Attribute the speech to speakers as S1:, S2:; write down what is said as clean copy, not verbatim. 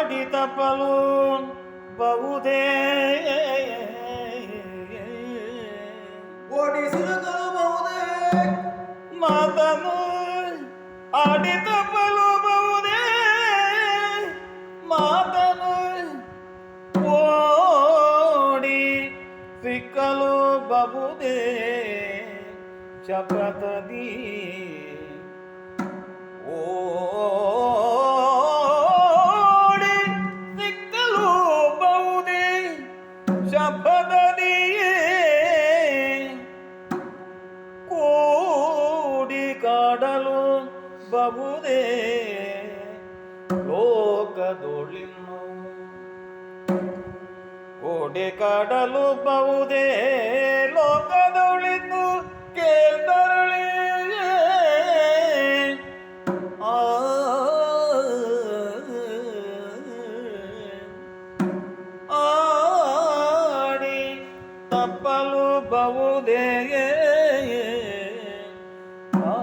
S1: ಆಡಿ ತಪ್ಪಲು ಬಹುದೇ
S2: ಓಡಿಸಿದಗಲು ಬಹುದೇ
S1: ಮಾತನು ಆಡಿ ತಪ್ಪಲು ಬಹುದೇ ಮಾತನು ಓಡಿ ಸಿಕ್ಕಲು ಬಹುದೇ ಶಪಥದಿ ಓಡಿ ಸಿಕ್ಕಲು ಬಹುದೇ ಶಪಥದಿಯೇ ಕೂಡಿ ಕಾಡಲು ಬಹುದೇ ಲೋಕದೊಳಿನ್ನು ಕೂಡಿ ಕಾಡಲು ಬಹುದೇ ಲೋಕದೊಳಿನ್ನು ಕೇಳ್ತರಳಿ ಆಡಿ ತಪ್ಪಲು ಬಹುದೇ ಆ